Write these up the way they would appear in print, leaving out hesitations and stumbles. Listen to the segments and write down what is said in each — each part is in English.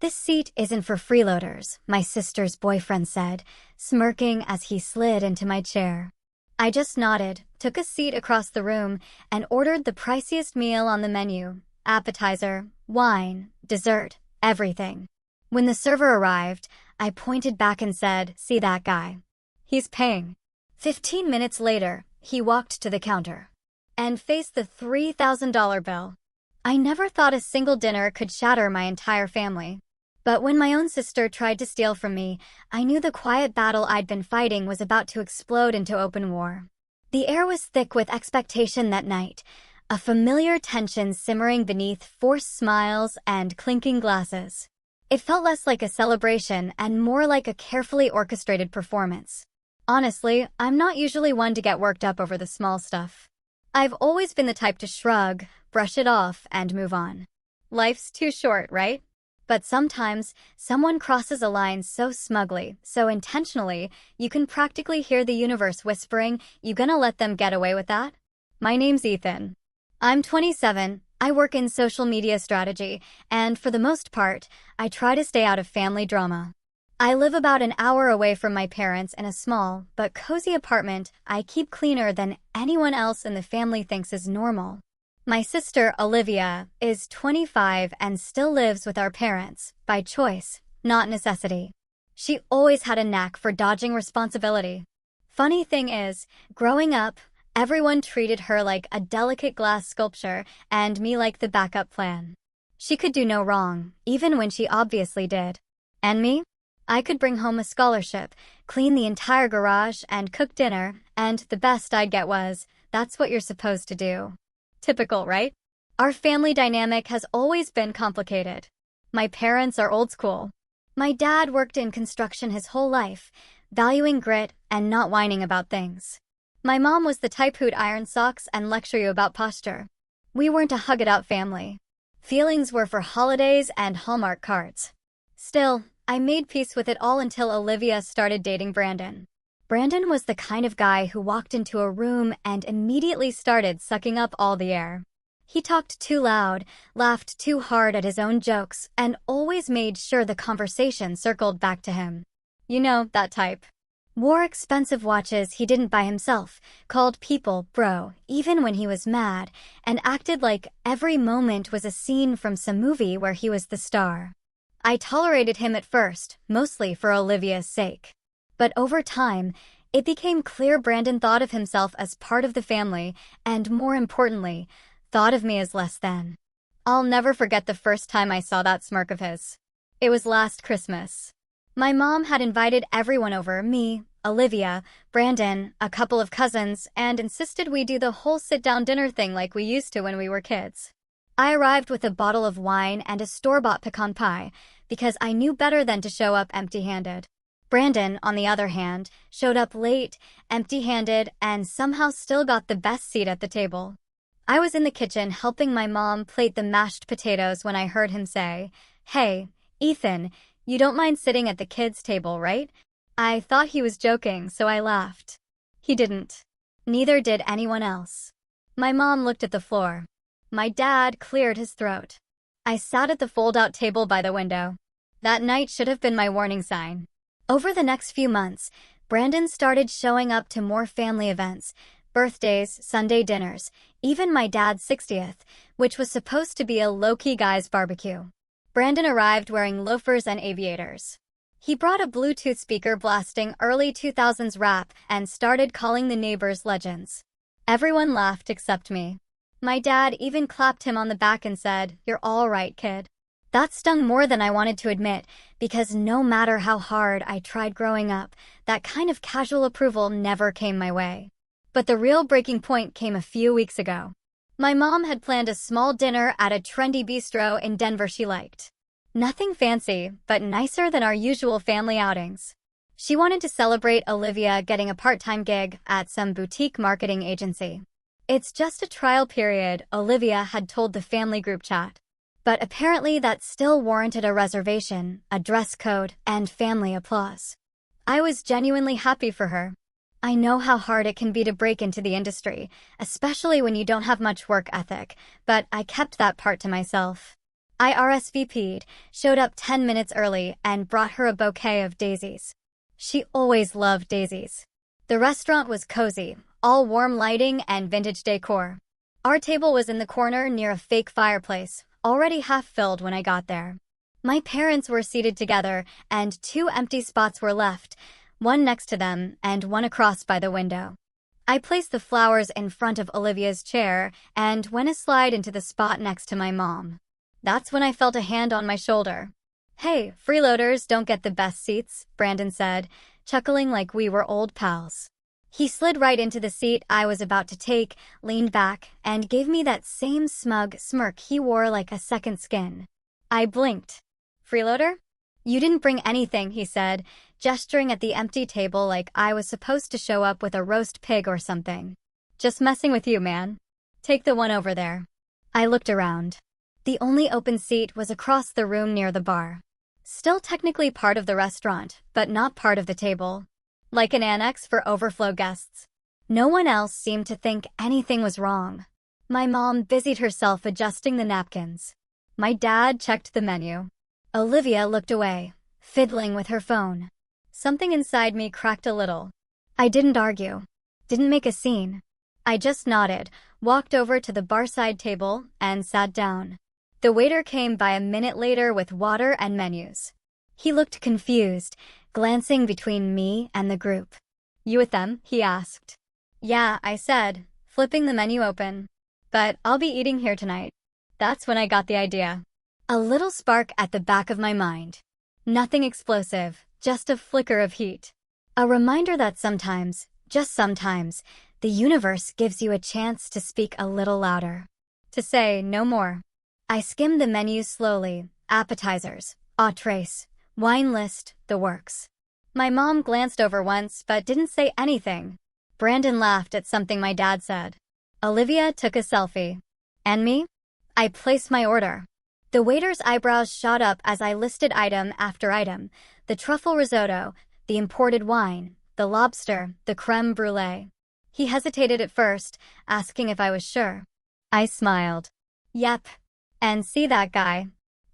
"This seat isn't for freeloaders," my sister's boyfriend said, smirking as he slid into my chair. I just nodded, took a seat across the room, and ordered the priciest meal on the menu: appetizer, wine, dessert, everything. When the server arrived, I pointed back and said, "See that guy? He's paying." 15 minutes later, he walked to the counter and faced the $3,000 bill. I never thought a single dinner could shatter my entire family. But when my own sister tried to steal from me, I knew the quiet battle I'd been fighting was about to explode into open war. The air was thick with expectation that night, a familiar tension simmering beneath forced smiles and clinking glasses. It felt less like a celebration and more like a carefully orchestrated performance. Honestly, I'm not usually one to get worked up over the small stuff. I've always been the type to shrug, brush it off, and move on. Life's too short, right? But sometimes, someone crosses a line so smugly, so intentionally, you can practically hear the universe whispering, "You gonna let them get away with that?" My name's Ethan. I'm 27, I work in social media strategy, and for the most part, I try to stay out of family drama. I live about an hour away from my parents in a small, but cozy apartment I keep cleaner than anyone else in the family thinks is normal. My sister, Olivia, is 25 and still lives with our parents, by choice, not necessity. She always had a knack for dodging responsibility. Funny thing is, growing up, everyone treated her like a delicate glass sculpture and me like the backup plan. She could do no wrong, even when she obviously did. And me? I could bring home a scholarship, clean the entire garage, and cook dinner, and the best I'd get was, "That's what you're supposed to do." Typical, right? Our family dynamic has always been complicated. My parents are old school. My dad worked in construction his whole life, valuing grit and not whining about things. My mom was the type who'd iron socks and lecture you about posture. We weren't a hug-it-out family. Feelings were for holidays and Hallmark cards. Still, I made peace with it all until Olivia started dating Brandon. Brandon was the kind of guy who walked into a room and immediately started sucking up all the air. He talked too loud, laughed too hard at his own jokes, and always made sure the conversation circled back to him. You know, that type. Wore expensive watches he didn't buy himself, called people bro, even when he was mad, and acted like every moment was a scene from some movie where he was the star. I tolerated him at first, mostly for Olivia's sake. But over time, it became clear Brandon thought of himself as part of the family, and more importantly, thought of me as less than. I'll never forget the first time I saw that smirk of his. It was last Christmas. My mom had invited everyone over, me, Olivia, Brandon, a couple of cousins, and insisted we do the whole sit-down dinner thing like we used to when we were kids. I arrived with a bottle of wine and a store-bought pecan pie, because I knew better than to show up empty-handed. Brandon, on the other hand, showed up late, empty-handed, and somehow still got the best seat at the table. I was in the kitchen helping my mom plate the mashed potatoes when I heard him say, "Hey, Ethan, you don't mind sitting at the kids' table, right?" I thought he was joking, so I laughed. He didn't. Neither did anyone else. My mom looked at the floor. My dad cleared his throat. I sat at the fold-out table by the window. That night should have been my warning sign. Over the next few months, Brandon started showing up to more family events, birthdays, Sunday dinners, even my dad's 60th, which was supposed to be a low-key guy's barbecue. Brandon arrived wearing loafers and aviators. He brought a Bluetooth speaker blasting early 2000s rap and started calling the neighbors legends. Everyone laughed except me. My dad even clapped him on the back and said, "You're all right, kid." That stung more than I wanted to admit, because no matter how hard I tried growing up, that kind of casual approval never came my way. But the real breaking point came a few weeks ago. My mom had planned a small dinner at a trendy bistro in Denver she liked. Nothing fancy, but nicer than our usual family outings. She wanted to celebrate Olivia getting a part-time gig at some boutique marketing agency. "It's just a trial period," Olivia had told the family group chat. But apparently that still warranted a reservation, a dress code, and family applause. I was genuinely happy for her. I know how hard it can be to break into the industry, especially when you don't have much work ethic, but I kept that part to myself. I RSVP'd, showed up 10 minutes early, and brought her a bouquet of daisies. She always loved daisies. The restaurant was cozy, all warm lighting and vintage decor. Our table was in the corner near a fake fireplace, already half filled when I got there. My parents were seated together, and 2 empty spots were left, one next to them and one across by the window. I placed the flowers in front of Olivia's chair and went a slide into the spot next to my mom. That's when I felt a hand on my shoulder. "Hey, freeloaders don't get the best seats," Brandon said, chuckling like we were old pals. He slid right into the seat I was about to take, leaned back, and gave me that same smug smirk he wore like a second skin. I blinked. "Freeloader? You didn't bring anything," he said, gesturing at the empty table like I was supposed to show up with a roast pig or something. "Just messing with you, man. Take the one over there." I looked around. The only open seat was across the room near the bar. Still technically part of the restaurant, but not part of the table. Like an annex for overflow guests. No one else seemed to think anything was wrong. My mom busied herself adjusting the napkins. My dad checked the menu. Olivia looked away, fiddling with her phone. Something inside me cracked a little. I didn't argue. Didn't make a scene. I just nodded, walked over to the barside table, and sat down. The waiter came by a minute later with water and menus. He looked confused, glancing between me and the group. "You with them?" he asked. "Yeah," I said, flipping the menu open. "But I'll be eating here tonight." That's when I got the idea. A little spark at the back of my mind. Nothing explosive, just a flicker of heat. A reminder that sometimes, just sometimes, the universe gives you a chance to speak a little louder. To say no more. I skimmed the menu slowly, appetizers, entrees, wine list, the works. My mom glanced over once but didn't say anything. Brandon laughed at something my dad said. Olivia took a selfie. And me? I placed my order. The waiter's eyebrows shot up as I listed item after item. The truffle risotto, the imported wine, the lobster, the creme brulee. He hesitated at first, asking if I was sure. I smiled. Yep. And see that guy?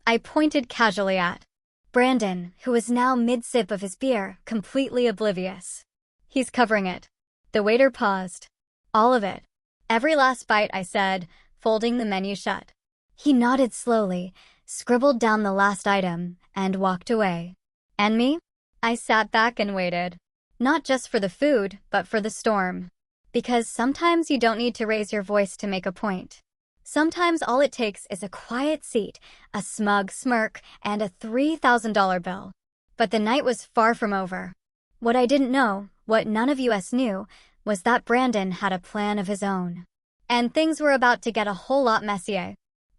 I pointed casually at Brandon, who was now mid-sip of his beer, completely oblivious. He's covering it. The waiter paused. All of it. Every last bite, I said, folding the menu shut. He nodded slowly, scribbled down the last item, and walked away. And me? I sat back and waited. Not just for the food, but for the storm. Because sometimes you don't need to raise your voice to make a point. Sometimes all it takes is a quiet seat, a smug smirk, and a $3,000 bill. But the night was far from over. What I didn't know, what none of us knew, was that Brandon had a plan of his own. And things were about to get a whole lot messier.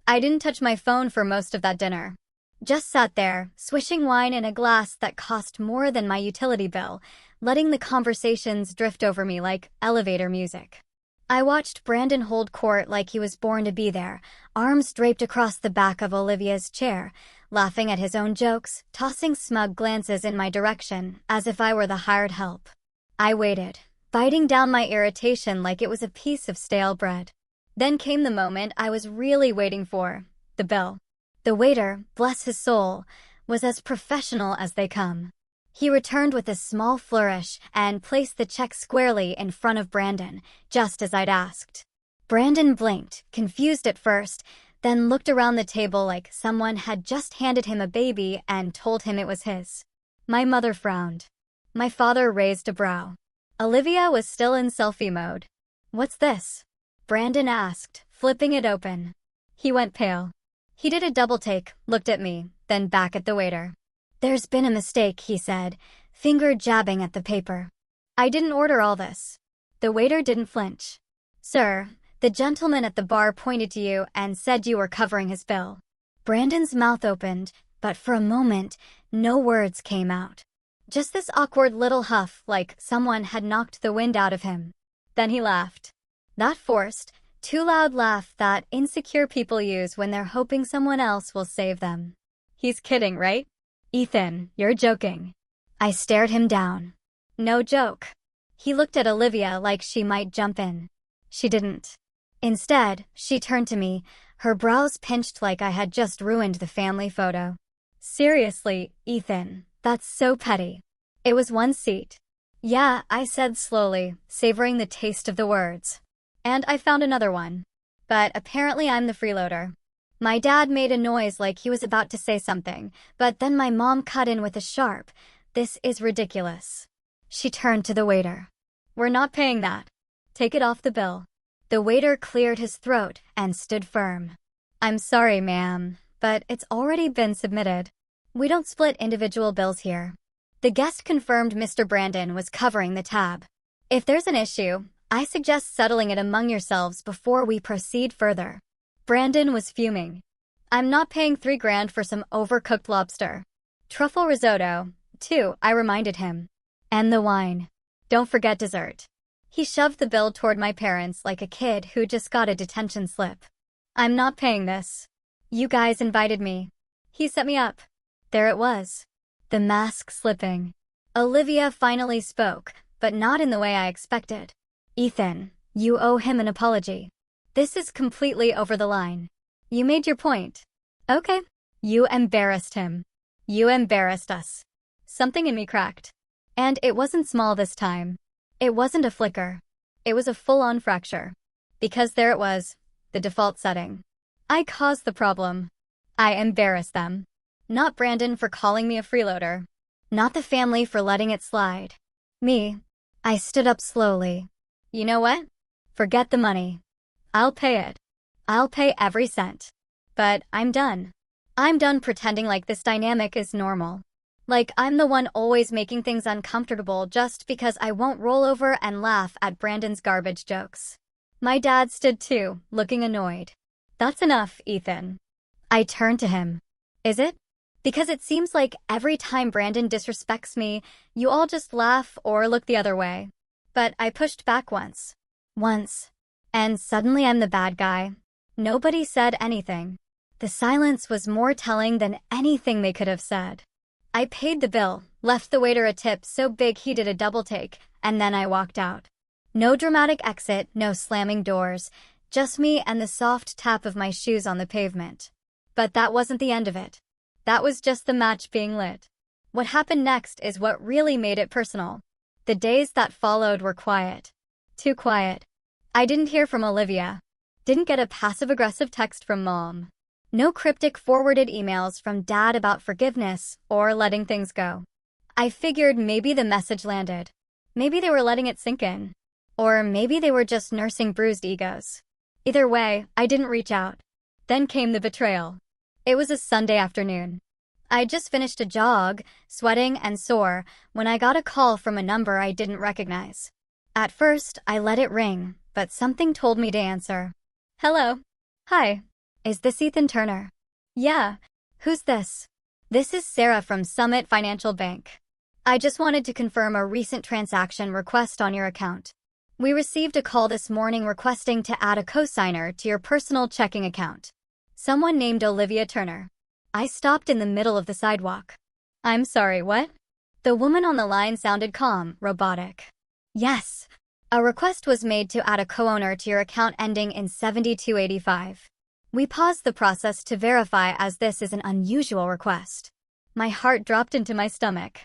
I didn't touch my phone for most of that dinner. Just sat there, swishing wine in a glass that cost more than my utility bill, letting the conversations drift over me like elevator music. I watched Brandon hold court like he was born to be there, arms draped across the back of Olivia's chair, laughing at his own jokes, tossing smug glances in my direction, as if I were the hired help. I waited, biting down my irritation like it was a piece of stale bread. Then came the moment I was really waiting for, the bill. The waiter, bless his soul, was as professional as they come. He returned with a small flourish and placed the check squarely in front of Brandon, just as I'd asked. Brandon blinked, confused at first, then looked around the table like someone had just handed him a baby and told him it was his. My mother frowned. My father raised a brow. Olivia was still in selfie mode. "What's this?" Brandon asked, flipping it open. He went pale. He did a double take, looked at me, then back at the waiter. "There's been a mistake," he said, finger jabbing at the paper. "I didn't order all this." The waiter didn't flinch. "Sir, the gentleman at the bar pointed to you and said you were covering his bill." Brandon's mouth opened, but for a moment, no words came out. Just this awkward little huff like someone had knocked the wind out of him. Then he laughed. That forced, too loud laugh that insecure people use when they're hoping someone else will save them. "He's kidding, right? Ethan, you're joking." I stared him down. "No joke." He looked at Olivia like she might jump in. She didn't. Instead, she turned to me, her brows pinched like I had just ruined the family photo. Seriously, Ethan, that's so petty. It was one seat. Yeah, I said slowly, savoring the taste of the words. And I found another one. But apparently I'm the freeloader. My dad made a noise like he was about to say something, but then my mom cut in with a sharp, "This is ridiculous." She turned to the waiter. "We're not paying that. Take it off the bill." The waiter cleared his throat and stood firm. "I'm sorry, ma'am, but it's already been submitted. We don't split individual bills here." The guest confirmed Mr. Brandon was covering the tab. "If there's an issue, I suggest settling it among yourselves before we proceed further." Brandon was fuming. "I'm not paying $3,000 for some overcooked lobster. Truffle risotto, too," I reminded him. "And the wine. Don't forget dessert." He shoved the bill toward my parents like a kid who just got a detention slip. "I'm not paying this. You guys invited me." He set me up. There it was. The mask slipping. Olivia finally spoke, but not in the way I expected. "Ethan, you owe him an apology. This is completely over the line. You made your point." "Okay." "You embarrassed him. You embarrassed us." Something in me cracked. And it wasn't small this time. It wasn't a flicker. It was a full-on fracture. Because there it was, the default setting. I caused the problem. I embarrassed them. Not Brandon for calling me a freeloader. Not the family for letting it slide. Me. I stood up slowly. "You know what? Forget the money. I'll pay it. I'll pay every cent. But I'm done. I'm done pretending like this dynamic is normal. Like I'm the one always making things uncomfortable just because I won't roll over and laugh at Brandon's garbage jokes." My dad stood too, looking annoyed. "That's enough, Ethan." I turned to him. "Is it? Because it seems like every time Brandon disrespects me, you all just laugh or look the other way." But I pushed back once. And suddenly I'm the bad guy. Nobody said anything. The silence was more telling than anything they could have said. I paid the bill, left the waiter a tip so big he did a double take, and then I walked out. No dramatic exit, no slamming doors, just me and the soft tap of my shoes on the pavement. But that wasn't the end of it. That was just the match being lit. What happened next is what really made it personal. The days that followed were quiet. Too quiet. I didn't hear from Olivia. Didn't get a passive-aggressive text from Mom. No cryptic forwarded emails from Dad about forgiveness or letting things go. I figured maybe the message landed. Maybe they were letting it sink in. Or maybe they were just nursing bruised egos. Either way, I didn't reach out. Then came the betrayal. It was a Sunday afternoon. I'd just finished a jog, sweating and sore, when I got a call from a number I didn't recognize. At first, I let it ring, but something told me to answer. "Hello. Hi. Is this Ethan Turner?" "Yeah. Who's this?" "This is Sarah from Summit Financial Bank. I just wanted to confirm a recent transaction request on your account. We received a call this morning requesting to add a cosigner to your personal checking account. Someone named Olivia Turner." I stopped in the middle of the sidewalk. "I'm sorry, what?" The woman on the line sounded calm, robotic. "Yes. A request was made to add a co-owner to your account ending in 7285. We paused the process to verify as this is an unusual request." My heart dropped into my stomach.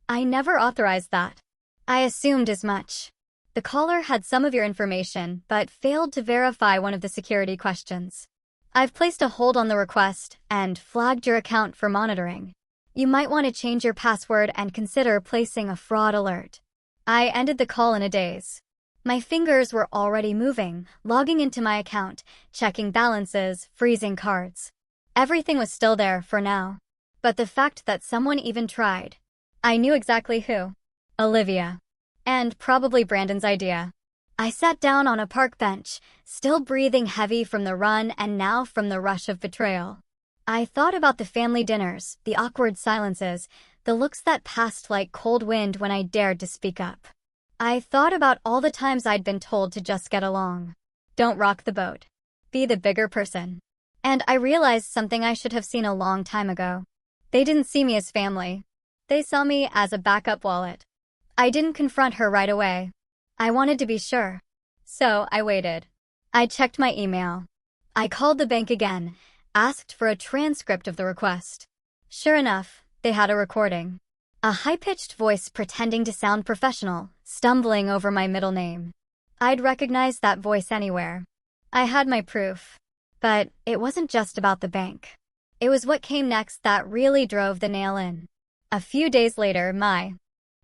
I never authorized that. I assumed as much. The caller had some of your information, but failed to verify one of the security questions. "I've placed a hold on the request and flagged your account for monitoring. You might want to change your password and consider placing a fraud alert." I ended the call in a daze. My fingers were already moving, logging into my account, checking balances, freezing cards. Everything was still there for now. But the fact that someone even tried. I knew exactly who. Olivia. And probably Brandon's idea. I sat down on a park bench, still breathing heavy from the run and now from the rush of betrayal. I thought about the family dinners, the awkward silences, the looks that passed like cold wind when I dared to speak up. I thought about all the times I'd been told to just get along. Don't rock the boat. Be the bigger person. And I realized something I should have seen a long time ago. They didn't see me as family. They saw me as a backup wallet. I didn't confront her right away. I wanted to be sure. So I waited. I checked my email. I called the bank again, asked for a transcript of the request. Sure enough, they had a recording. A high-pitched voice pretending to sound professional, stumbling over my middle name. I'd recognize that voice anywhere. I had my proof. But it wasn't just about the bank. It was what came next that really drove the nail in. A few days later, my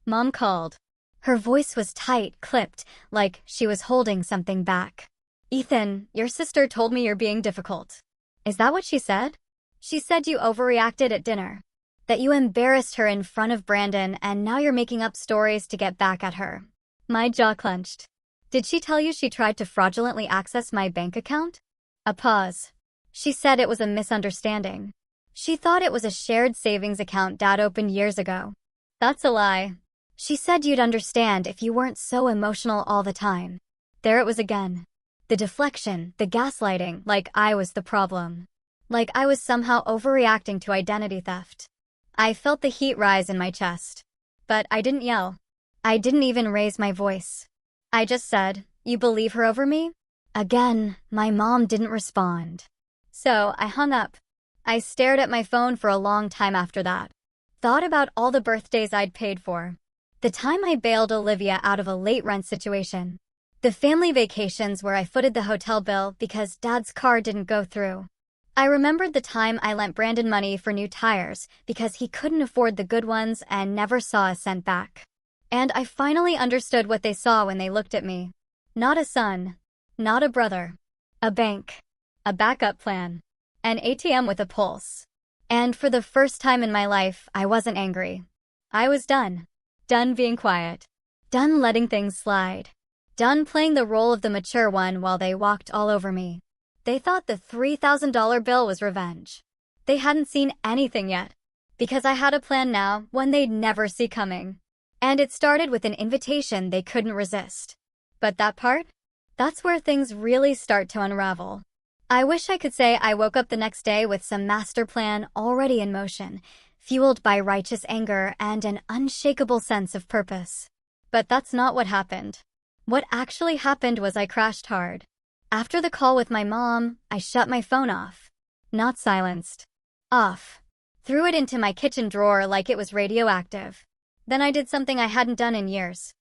mom called. Her voice was tight, clipped, like she was holding something back. "Ethan, your sister told me you're being difficult." Is that what she said? She said you overreacted at dinner. That you embarrassed her in front of Brandon and now you're making up stories to get back at her. My jaw clenched. Did she tell you she tried to fraudulently access my bank account? A pause. She said it was a misunderstanding. She thought it was a shared savings account Dad opened years ago. That's a lie. She said you'd understand if you weren't so emotional all the time. There it was again. The deflection, the gaslighting, like I was the problem. Like I was somehow overreacting to identity theft. I felt the heat rise in my chest. But I didn't yell. I didn't even raise my voice. I just said, "You believe her over me?" Again, my mom didn't respond. So I hung up. I stared at my phone for a long time after that. Thought about all the birthdays I'd paid for. The time I bailed Olivia out of a late rent situation. The family vacations where I footed the hotel bill because Dad's car didn't go through. I remembered the time I lent Brandon money for new tires because he couldn't afford the good ones and never saw a cent back. And I finally understood what they saw when they looked at me. Not a son. Not a brother. A bank. A backup plan. An ATM with a pulse. And for the first time in my life, I wasn't angry. I was done. Done being quiet. Done letting things slide. Done playing the role of the mature one while they walked all over me. They thought the $3,000 bill was revenge. They hadn't seen anything yet. Because I had a plan now, one they'd never see coming. And it started with an invitation they couldn't resist. But that part? That's where things really start to unravel. I wish I could say I woke up the next day with some master plan already in motion, fueled by righteous anger and an unshakable sense of purpose. But that's not what happened. What actually happened was I crashed hard. After the call with my mom, I shut my phone off. Not silenced. Off. Threw it into my kitchen drawer like it was radioactive. Then I did something I hadn't done in years.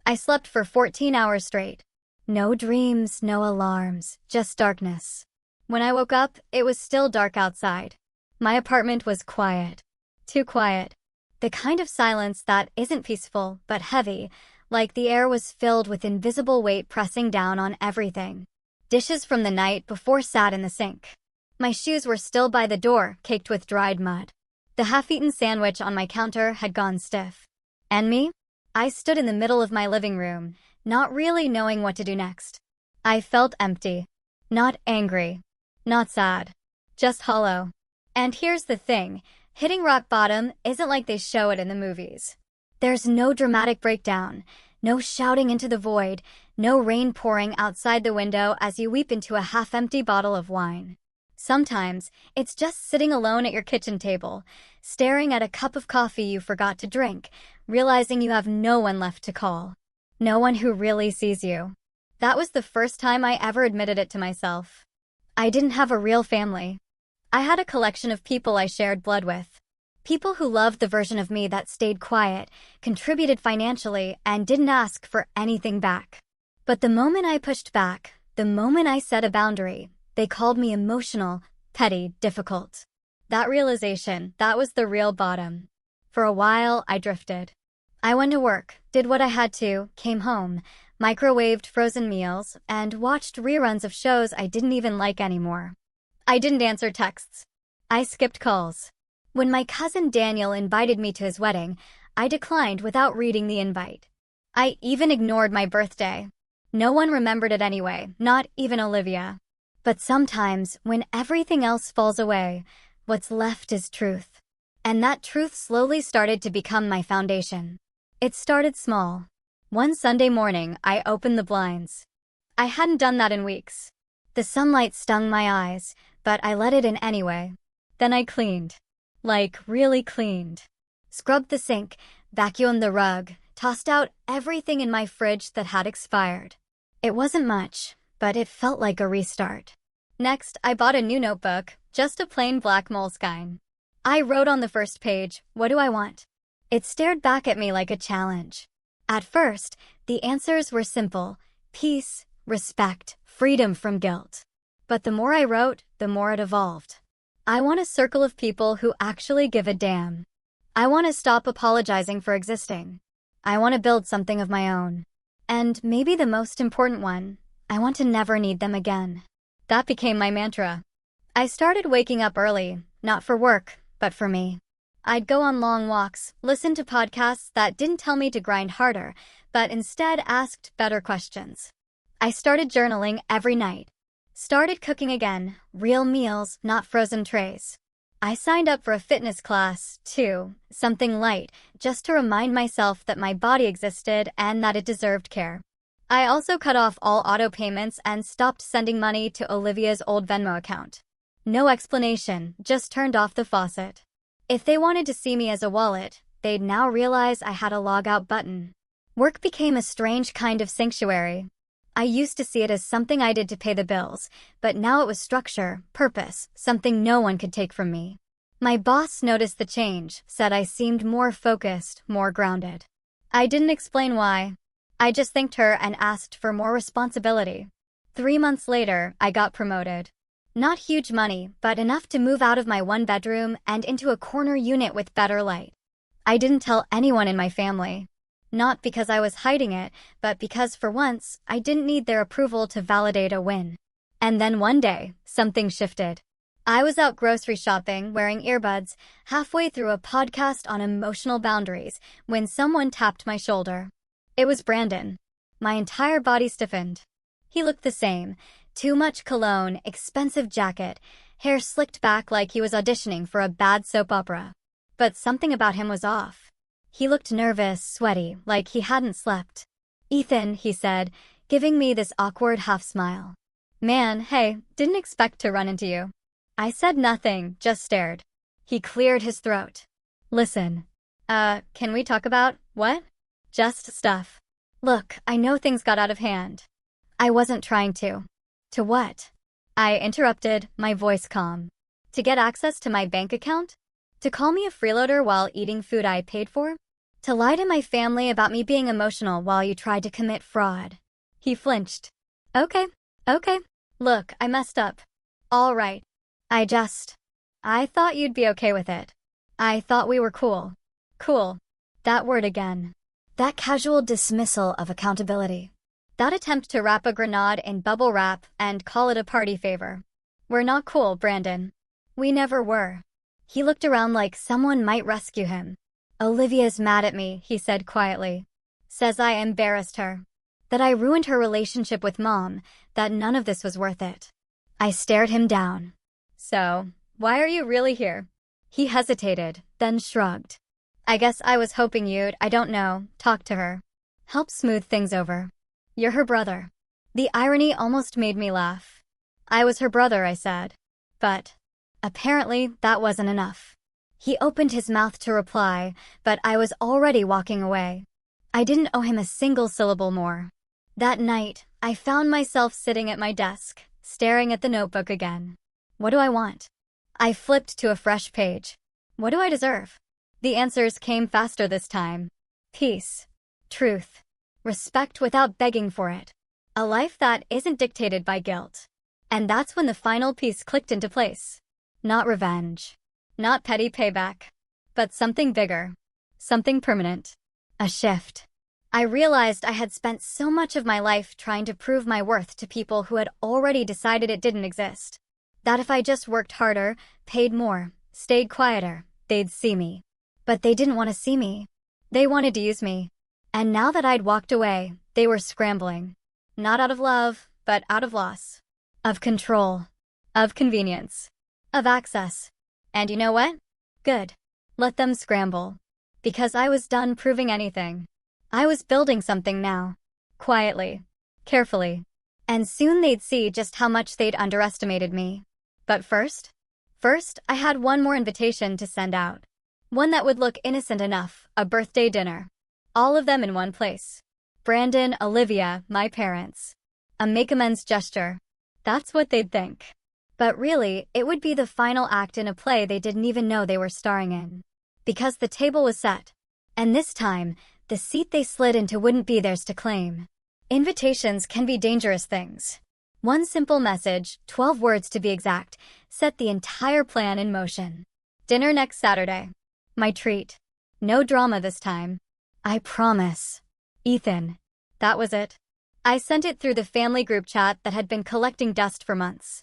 I slept for 14 hours straight. No dreams, no alarms, just darkness. When I woke up, it was still dark outside. My apartment was quiet. Too quiet. The kind of silence that isn't peaceful, but heavy, like the air was filled with invisible weight pressing down on everything. Dishes from the night before sat in the sink. My shoes were still by the door, caked with dried mud. The half-eaten sandwich on my counter had gone stiff. And me? I stood in the middle of my living room, not really knowing what to do next. I felt empty. Not angry. Not sad. Just hollow. And here's the thing, hitting rock bottom isn't like they show it in the movies. There's no dramatic breakdown, no shouting into the void, no rain pouring outside the window as you weep into a half-empty bottle of wine. Sometimes, it's just sitting alone at your kitchen table, staring at a cup of coffee you forgot to drink, realizing you have no one left to call. No one who really sees you. That was the first time I ever admitted it to myself. I didn't have a real family. I had a collection of people I shared blood with. People who loved the version of me that stayed quiet, contributed financially, and didn't ask for anything back. But the moment I pushed back, the moment I set a boundary, they called me emotional, petty, difficult. That realization, that was the real bottom. For a while, I drifted. I went to work, did what I had to, came home, microwaved frozen meals, and watched reruns of shows I didn't even like anymore. I didn't answer texts. I skipped calls. When my cousin Daniel invited me to his wedding, I declined without reading the invite. I even ignored my birthday. No one remembered it anyway, not even Olivia. But sometimes, when everything else falls away, what's left is truth. And that truth slowly started to become my foundation. It started small. One Sunday morning, I opened the blinds. I hadn't done that in weeks. The sunlight stung my eyes, but I let it in anyway. Then I cleaned. Like, really cleaned. Scrubbed the sink, vacuumed the rug, tossed out everything in my fridge that had expired. It wasn't much, but it felt like a restart. Next, I bought a new notebook, just a plain black Moleskine. I wrote on the first page, "What do I want?" It stared back at me like a challenge. At first, the answers were simple: peace, respect, freedom from guilt. But the more I wrote, the more it evolved. I want a circle of people who actually give a damn. I want to stop apologizing for existing. I want to build something of my own. And maybe the most important one, I want to never need them again. That became my mantra. I started waking up early, not for work, but for me. I'd go on long walks, listen to podcasts that didn't tell me to grind harder, but instead asked better questions. I started journaling every night. Started cooking again, real meals, not frozen trays. I signed up for a fitness class, too, something light, just to remind myself that my body existed and that it deserved care. I also cut off all auto payments and stopped sending money to Olivia's old Venmo account. No explanation, just turned off the faucet. If they wanted to see me as a wallet, they'd now realize I had a logout button. Work became a strange kind of sanctuary. I used to see it as something I did to pay the bills, but now it was structure, purpose, something no one could take from me. My boss noticed the change, said I seemed more focused, more grounded. I didn't explain why. I just thanked her and asked for more responsibility. 3 months later, I got promoted. Not huge money, but enough to move out of my one-bedroom and into a corner unit with better light. I didn't tell anyone in my family. Not because I was hiding it, but because for once, I didn't need their approval to validate a win. And then one day, something shifted. I was out grocery shopping, wearing earbuds, halfway through a podcast on emotional boundaries, when someone tapped my shoulder. It was Brandon. My entire body stiffened. He looked the same. Too much cologne, expensive jacket, hair slicked back like he was auditioning for a bad soap opera. But something about him was off. He looked nervous, sweaty, like he hadn't slept. "Ethan," he said, giving me this awkward half-smile. "Man, hey, didn't expect to run into you." I said nothing, just stared. He cleared his throat. "Listen. Can we talk about, what?" "Just stuff. Look, I know things got out of hand." I wasn't trying to. "To what?" I interrupted, my voice calm. "To get access to my bank account? To call me a freeloader while eating food I paid for? To lie to my family about me being emotional while you tried to commit fraud?" He flinched. Okay. Look, I messed up. All right. I thought you'd be okay with it. I thought we were cool." Cool. That word again. That casual dismissal of accountability. That attempt to wrap a grenade in bubble wrap and call it a party favor. "We're not cool, Brandon. We never were." He looked around like someone might rescue him. "Olivia's mad at me," he said quietly. "Says I embarrassed her. That I ruined her relationship with Mom, that none of this was worth it." I stared him down. "So, why are you really here?" He hesitated, then shrugged. "I guess I was hoping you'd, I don't know, talk to her. Help smooth things over. You're her brother." The irony almost made me laugh. "I was her brother," I said. But apparently that wasn't enough. He opened his mouth to reply, but I was already walking away. I didn't owe him a single syllable more. That night, I found myself sitting at my desk, staring at the notebook again. What do I want? I flipped to a fresh page. What do I deserve? The answers came faster this time. Peace. Truth. Respect without begging for it. A life that isn't dictated by guilt. And that's when the final piece clicked into place. Not revenge. Not petty payback. But something bigger. Something permanent. A shift. I realized I had spent so much of my life trying to prove my worth to people who had already decided it didn't exist. That if I just worked harder, paid more, stayed quieter, they'd see me. But they didn't want to see me. They wanted to use me. And now that I'd walked away, they were scrambling. Not out of love, but out of loss. Of control. Of convenience. Of access. And you know what? Good. Let them scramble. Because I was done proving anything. I was building something now. Quietly. Carefully. And soon they'd see just how much they'd underestimated me. But first, I had one more invitation to send out. One that would look innocent enough, a birthday dinner. All of them in one place. Brandon, Olivia, my parents. A make-amends gesture. That's what they'd think. But really, it would be the final act in a play they didn't even know they were starring in. Because the table was set. And this time, the seat they slid into wouldn't be theirs to claim. Invitations can be dangerous things. One simple message, 12 words to be exact, set the entire plan in motion. Dinner next Saturday. My treat. No drama this time. I promise. Ethan. That was it. I sent it through the family group chat that had been collecting dust for months.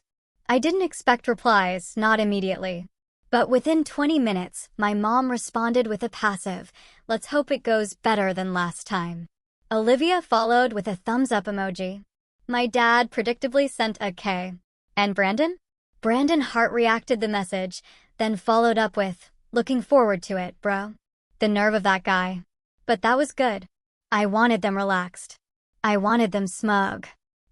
I didn't expect replies, not immediately. But within 20 minutes, my mom responded with a passive, "Let's hope it goes better than last time." Olivia followed with a thumbs up emoji. My dad predictably sent a K. And Brandon? Brandon heart reacted the message, then followed up with, "Looking forward to it, bro." The nerve of that guy. But that was good. I wanted them relaxed. I wanted them smug.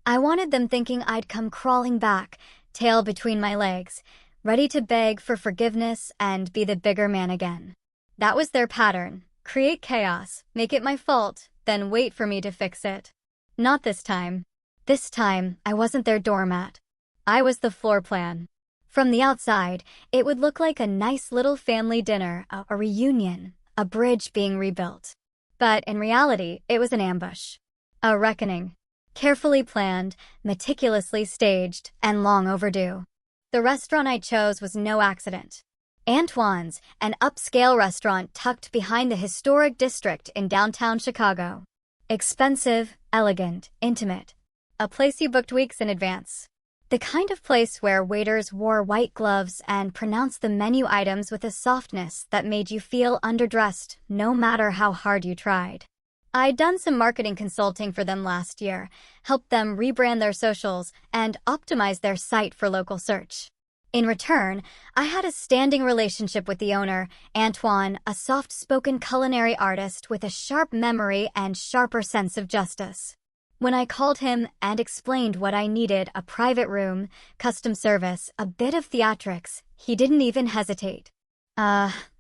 I wanted them thinking I'd come crawling back, tail between my legs, ready to beg for forgiveness and be the bigger man again. That was their pattern. Create chaos, make it my fault, then wait for me to fix it. Not this time. This time, I wasn't their doormat. I was the floor plan. From the outside, it would look like a nice little family dinner, a reunion, a bridge being rebuilt. But in reality, it was an ambush. A reckoning. Carefully planned, meticulously staged, and long overdue. The restaurant I chose was no accident. Antoine's, an upscale restaurant tucked behind the historic district in downtown Chicago. Expensive, elegant, intimate. A place you booked weeks in advance. The kind of place where waiters wore white gloves and pronounced the menu items with a softness that made you feel underdressed no matter how hard you tried. I'd done some marketing consulting for them last year, helped them rebrand their socials, and optimize their site for local search. In return, I had a standing relationship with the owner, Antoine, a soft-spoken culinary artist with a sharp memory and sharper sense of justice. When I called him and explained what I needed, a private room, custom service, a bit of theatrics, he didn't even hesitate.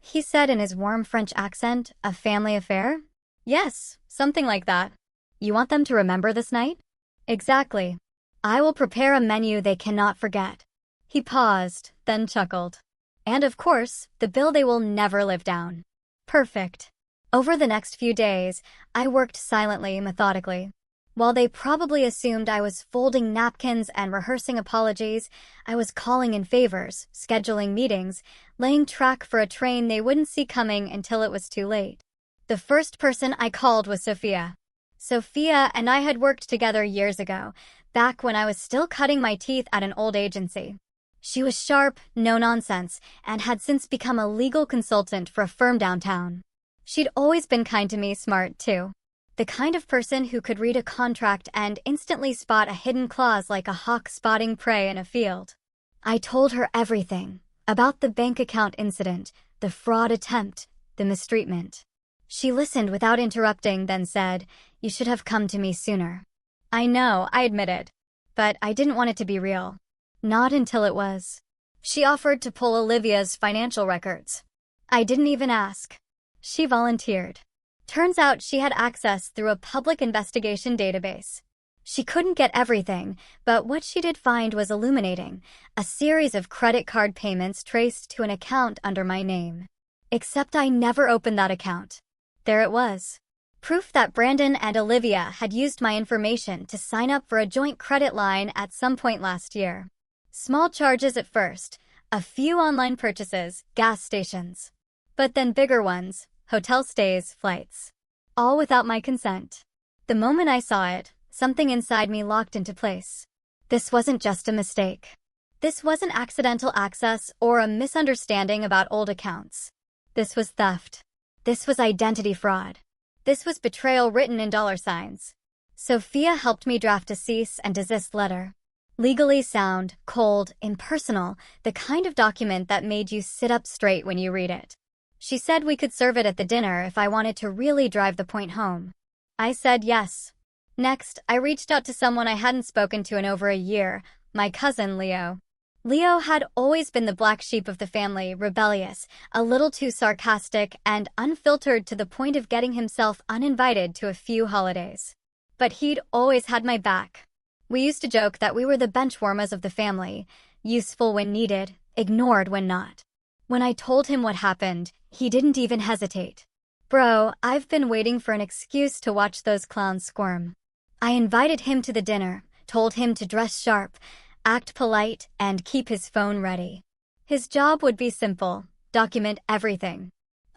He said in his warm French accent, "A family affair?" "Yes, something like that." "You want them to remember this night?" "Exactly. I will prepare a menu they cannot forget." He paused, then chuckled. "And of course, the bill they will never live down." Perfect. Over the next few days, I worked silently, methodically. While they probably assumed I was folding napkins and rehearsing apologies, I was calling in favors, scheduling meetings, laying track for a train they wouldn't see coming until it was too late. The first person I called was Sophia. Sophia and I had worked together years ago, back when I was still cutting my teeth at an old agency. She was sharp, no nonsense, and had since become a legal consultant for a firm downtown. She'd always been kind to me, smart too. The kind of person who could read a contract and instantly spot a hidden clause like a hawk spotting prey in a field. I told her everything about the bank account incident, the fraud attempt, the mistreatment. She listened without interrupting, then said, "You should have come to me sooner." I know, I admitted. But I didn't want it to be real. Not until it was. She offered to pull Olivia's financial records. I didn't even ask. She volunteered. Turns out she had access through a public investigation database. She couldn't get everything, but what she did find was illuminating, a series of credit card payments traced to an account under my name. Except I never opened that account. There it was. Proof that Brandon and Olivia had used my information to sign up for a joint credit line at some point last year. Small charges at first, a few online purchases, gas stations. But then bigger ones, hotel stays, flights. All without my consent. The moment I saw it, something inside me locked into place. This wasn't just a mistake. This wasn't accidental access or a misunderstanding about old accounts. This was theft. This was identity fraud. This was betrayal written in $signs. Sophia helped me draft a cease and desist letter. Legally sound, cold, impersonal, the kind of document that made you sit up straight when you read it. She said we could serve it at the dinner if I wanted to really drive the point home. I said yes. Next, I reached out to someone I hadn't spoken to in over a year, my cousin Leo. Leo had always been the black sheep of the family, rebellious, a little too sarcastic, and unfiltered to the point of getting himself uninvited to a few holidays. But he'd always had my back. We used to joke that we were the benchwarmers of the family, useful when needed, ignored when not. When I told him what happened, he didn't even hesitate. Bro, I've been waiting for an excuse to watch those clowns squirm. I invited him to the dinner, told him to dress sharp, act polite, and keep his phone ready. His job would be simple: document everything.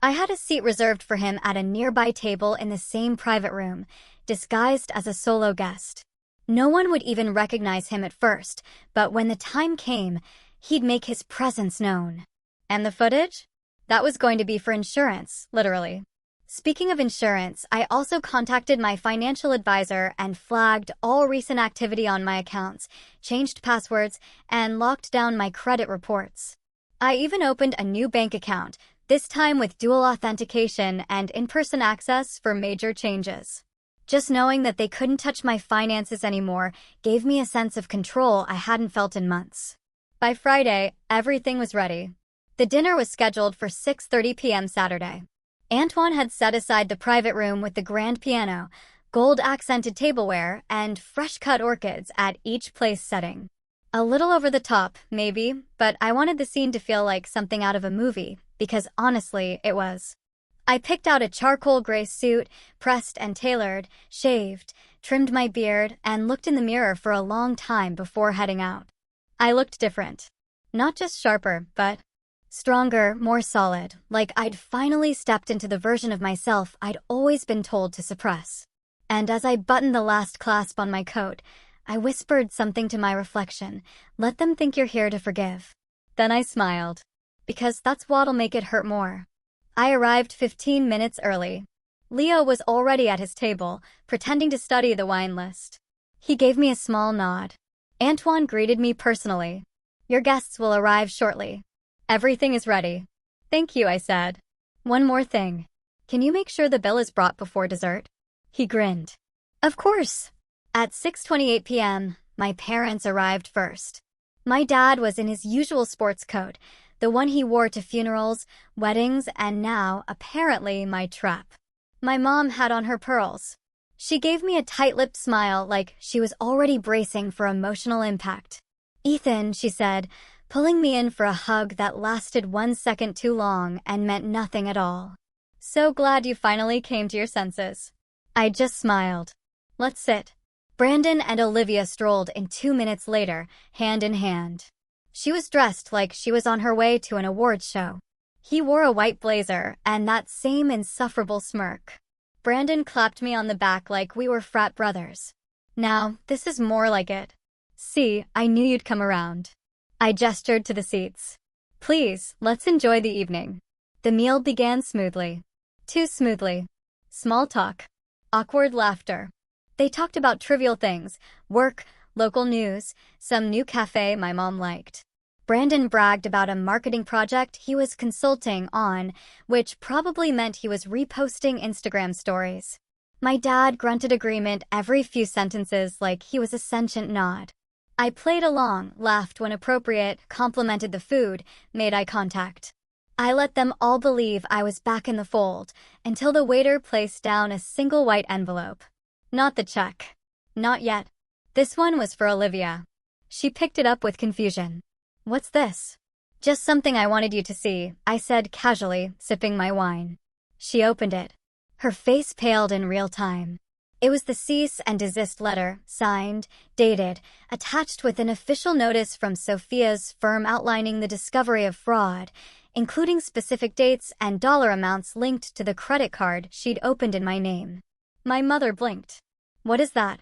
I had a seat reserved for him at a nearby table in the same private room, disguised as a solo guest. No one would even recognize him at first, but when the time came, he'd make his presence known. And the footage? That was going to be for insurance, literally. Speaking of insurance, I also contacted my financial advisor and flagged all recent activity on my accounts, changed passwords, and locked down my credit reports. I even opened a new bank account, this time with dual authentication and in-person access for major changes. Just knowing that they couldn't touch my finances anymore gave me a sense of control I hadn't felt in months. By Friday, everything was ready. The dinner was scheduled for 6:30 p.m. Saturday. Antoine had set aside the private room with the grand piano, gold-accented tableware, and fresh-cut orchids at each place setting. A little over the top, maybe, but I wanted the scene to feel like something out of a movie, because honestly, it was. I picked out a charcoal gray suit, pressed and tailored, shaved, trimmed my beard, and looked in the mirror for a long time before heading out. I looked different. Not just sharper, but stronger, more solid, like I'd finally stepped into the version of myself I'd always been told to suppress. And as I buttoned the last clasp on my coat, I whispered something to my reflection: let them think you're here to forgive. Then I smiled. Because that's what'll make it hurt more. I arrived 15 minutes early. Leo was already at his table, pretending to study the wine list. He gave me a small nod. Antoine greeted me personally. Your guests will arrive shortly. Everything is ready. Thank you, I said. One more thing. Can you make sure the bill is brought before dessert? He grinned. Of course. At 6:28 p.m., my parents arrived first. My dad was in his usual sports coat, the one he wore to funerals, weddings, and now, apparently, my trap. My mom had on her pearls. She gave me a tight-lipped smile like she was already bracing for emotional impact. Ethan, she said, pulling me in for a hug that lasted 1 second too long and meant nothing at all. So glad you finally came to your senses. I just smiled. Let's sit. Brandon and Olivia strolled in 2 minutes later, hand in hand. She was dressed like she was on her way to an awards show. He wore a white blazer and that same insufferable smirk. Brandon clapped me on the back like we were frat brothers. Now, this is more like it. See, I knew you'd come around. I gestured to the seats. Please, let's enjoy the evening. The meal began smoothly. Too smoothly. Small talk. Awkward laughter. They talked about trivial things: work, local news, some new cafe my mom liked. Brandon bragged about a marketing project he was consulting on, which probably meant he was reposting Instagram stories. My dad grunted agreement every few sentences like he was a sentient nod. I played along, laughed when appropriate, complimented the food, made eye contact. I let them all believe I was back in the fold until the waiter placed down a single white envelope. Not the check. Not yet. This one was for Olivia. She picked it up with confusion. What's this? Just something I wanted you to see, I said casually, sipping my wine. She opened it. Her face paled in real time. It was the cease and desist letter, signed, dated, attached with an official notice from Sophia's firm outlining the discovery of fraud, including specific dates and dollar amounts linked to the credit card she'd opened in my name. My mother blinked. What is that?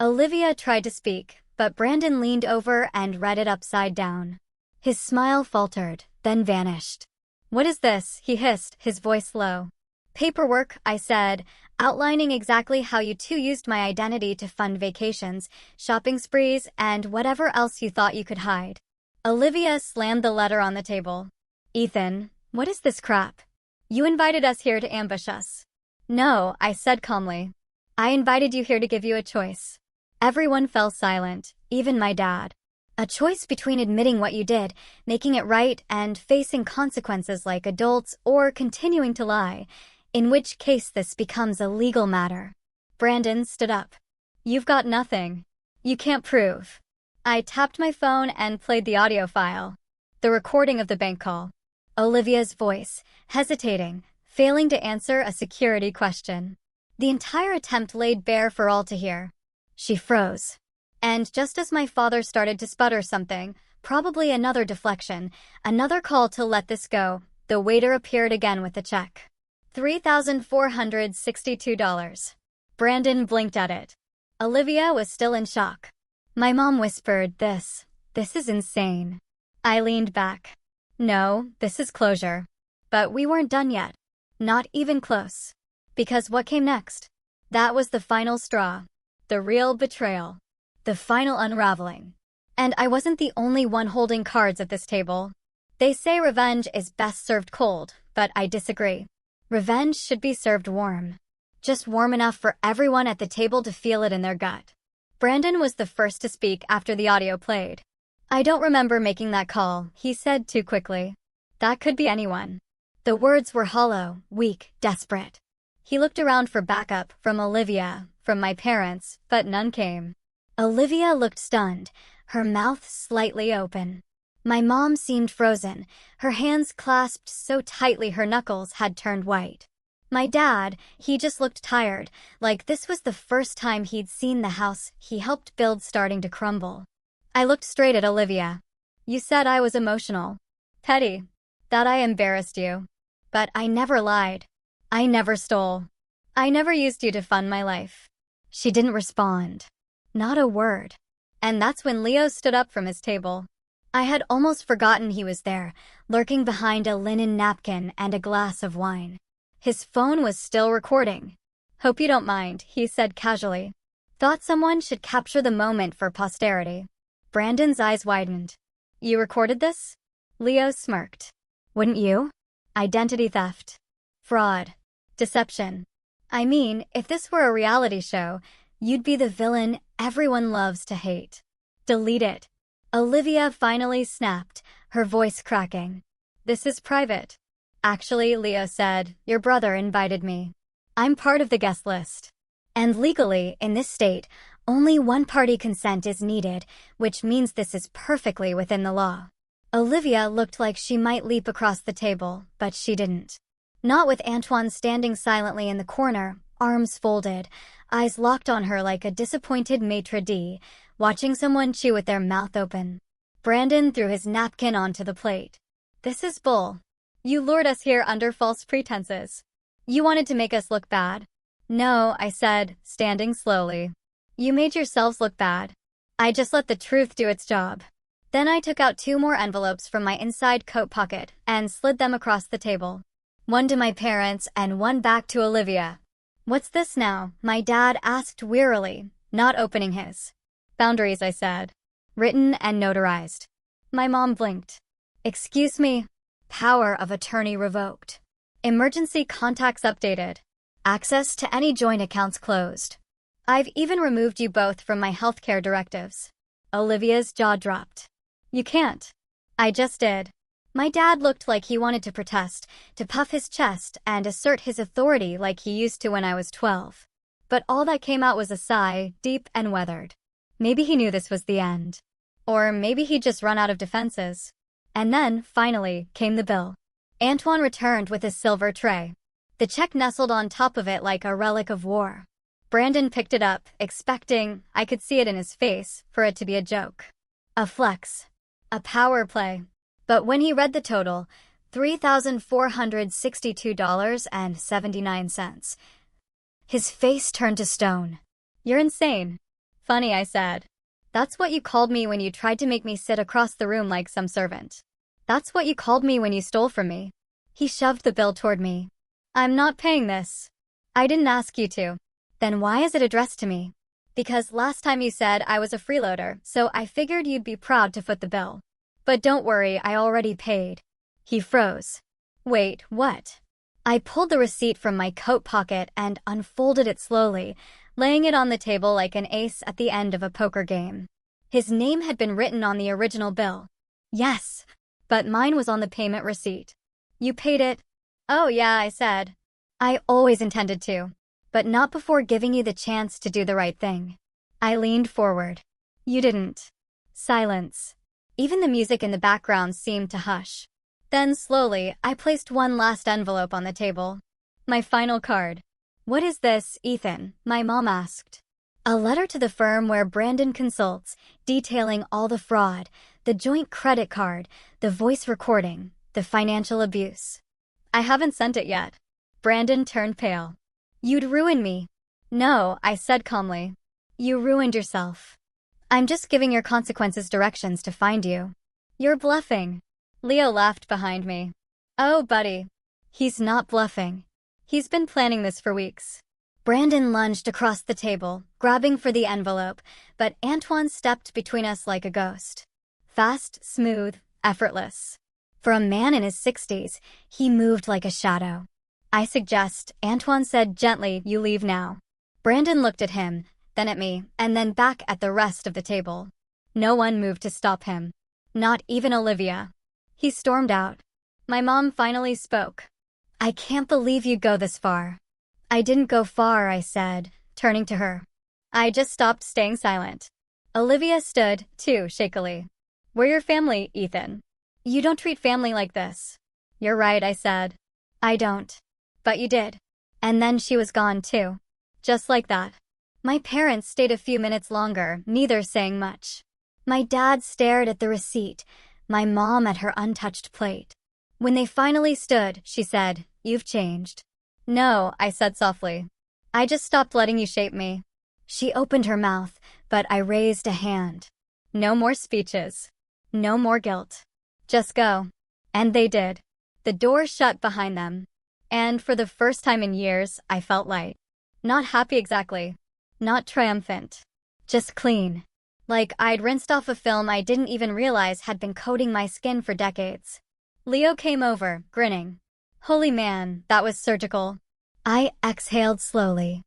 Olivia tried to speak, but Brandon leaned over and read it upside down. His smile faltered, then vanished. What is this? He hissed, his voice low. Paperwork, I said, outlining exactly how you two used my identity to fund vacations, shopping sprees, and whatever else you thought you could hide. Olivia slammed the letter on the table. Ethan, what is this crap? You invited us here to ambush us. No, I said calmly. I invited you here to give you a choice. Everyone fell silent, even my dad. A choice between admitting what you did, making it right, and facing consequences like adults, or continuing to lie, in which case this becomes a legal matter. Brandon stood up. You've got nothing. You can't prove. I tapped my phone and played the audio file. The recording of the bank call. Olivia's voice, hesitating, failing to answer a security question. The entire attempt laid bare for all to hear. She froze. And just as my father started to sputter something, probably another deflection, another call to let this go, the waiter appeared again with the check. $3,462. Brandon blinked at it. Olivia was still in shock. My mom whispered, This is insane. I leaned back. No, this is closure. But we weren't done yet. Not even close. Because what came next? That was the final straw. The real betrayal. The final unraveling. And I wasn't the only one holding cards at this table. They say revenge is best served cold, but I disagree. Revenge should be served warm. Just warm enough for everyone at the table to feel it in their gut. Brandon was the first to speak after the audio played. I don't remember making that call, he said too quickly. That could be anyone. The words were hollow, weak, desperate. He looked around for backup from Olivia, from my parents, but none came. Olivia looked stunned, her mouth slightly open. My mom seemed frozen, her hands clasped so tightly her knuckles had turned white. My dad, he just looked tired, like this was the first time he'd seen the house he helped build starting to crumble. I looked straight at Olivia. You said I was emotional. Petty. That I embarrassed you. But I never lied. I never stole. I never used you to fund my life. She didn't respond. Not a word. And that's when Leo stood up from his table. I had almost forgotten he was there, lurking behind a linen napkin and a glass of wine. His phone was still recording. Hope you don't mind, he said casually. Thought someone should capture the moment for posterity. Brandon's eyes widened. You recorded this? Leo smirked. Wouldn't you? Identity theft. Fraud. Deception. I mean, if this were a reality show, you'd be the villain everyone loves to hate. Delete it. Olivia finally snapped, her voice cracking. This is private. Actually, Leo said, your brother invited me. I'm part of the guest list. And legally, in this state, only one-party consent is needed, which means this is perfectly within the law. Olivia looked like she might leap across the table, but she didn't. Not with Antoine standing silently in the corner, arms folded, eyes locked on her like a disappointed maitre d', watching someone chew with their mouth open. Brandon threw his napkin onto the plate. This is bull. You lured us here under false pretenses. You wanted to make us look bad. No, I said, standing slowly. You made yourselves look bad. I just let the truth do its job. Then I took out 2 more envelopes from my inside coat pocket and slid them across the table. One to my parents and one back to Olivia. What's this now? My dad asked wearily, not opening his. Boundaries, I said. Written and notarized. My mom blinked. Excuse me. Power of attorney revoked. Emergency contacts updated. Access to any joint accounts closed. I've even removed you both from my healthcare directives. Olivia's jaw dropped. You can't. I just did. My dad looked like he wanted to protest, to puff his chest and assert his authority like he used to when I was 12. But all that came out was a sigh, deep and weathered. Maybe he knew this was the end. Or maybe he'd just run out of defenses. And then, finally, came the bill. Antoine returned with his silver tray. The check nestled on top of it like a relic of war. Brandon picked it up, expecting, I could see it in his face, for it to be a joke. A flex. A power play. But when he read the total, $3,462.79, his face turned to stone. You're insane. Funny, I said. That's what you called me when you tried to make me sit across the room like some servant. That's what you called me when you stole from me. He shoved the bill toward me. I'm not paying this. I didn't ask you to. Then why is it addressed to me? Because last time you said I was a freeloader, so I figured you'd be proud to foot the bill. But don't worry, I already paid. He froze. Wait, what? I pulled the receipt from my coat pocket and unfolded it slowly, laying it on the table like an ace at the end of a poker game. His name had been written on the original bill. Yes, but mine was on the payment receipt. You paid it? Oh yeah, I said. I always intended to, but not before giving you the chance to do the right thing. I leaned forward. You didn't. Silence. Even the music in the background seemed to hush. Then, slowly, I placed one last envelope on the table. My final card. "What is this, Ethan?" my mom asked. "A letter to the firm where Brandon consults, detailing all the fraud, the joint credit card, the voice recording, the financial abuse." "I haven't sent it yet." Brandon turned pale. "You'd ruin me." "No," I said calmly. "You ruined yourself. I'm just giving your consequences directions to find you." "You're bluffing." Leo laughed behind me. "Oh, buddy. He's not bluffing. He's been planning this for weeks." Brandon lunged across the table, grabbing for the envelope, but Antoine stepped between us like a ghost. Fast, smooth, effortless. For a man in his 60s, he moved like a shadow. "I suggest," Antoine said gently, "you leave now." Brandon looked at him, then at me, and then back at the rest of the table. No one moved to stop him. Not even Olivia. He stormed out. My mom finally spoke. "I can't believe you'd go this far." "I didn't go far," I said, turning to her. "I just stopped staying silent." Olivia stood, too, shakily. "We're your family, Ethan. You don't treat family like this." "You're right," I said. "I don't." "But you did." And then she was gone, too. Just like that. My parents stayed a few minutes longer, neither saying much. My dad stared at the receipt, my mom at her untouched plate. When they finally stood, she said, "You've changed." "No," I said softly. "I just stopped letting you shape me." She opened her mouth, but I raised a hand. "No more speeches. No more guilt. Just go." And they did. The door shut behind them. And for the first time in years, I felt light. Not happy exactly. Not triumphant. Just clean. Like I'd rinsed off a film I didn't even realize had been coating my skin for decades. Leo came over, grinning. Holy man, that was surgical. I exhaled slowly.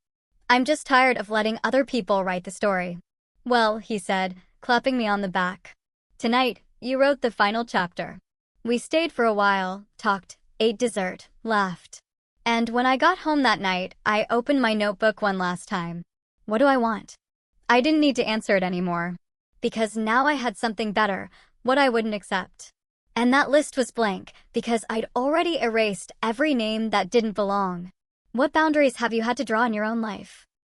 "I'm just tired of letting other people write the story." "Well," he said, clapping me on the back. "Tonight, you wrote the final chapter." We stayed for a while, talked, ate dessert, laughed. And when I got home that night, I opened my notebook one last time. What do I want? I didn't need to answer it anymore. Because now I had something better, what I wouldn't accept. And that list was blank, because I'd already erased every name that didn't belong. What boundaries have you had to draw in your own life?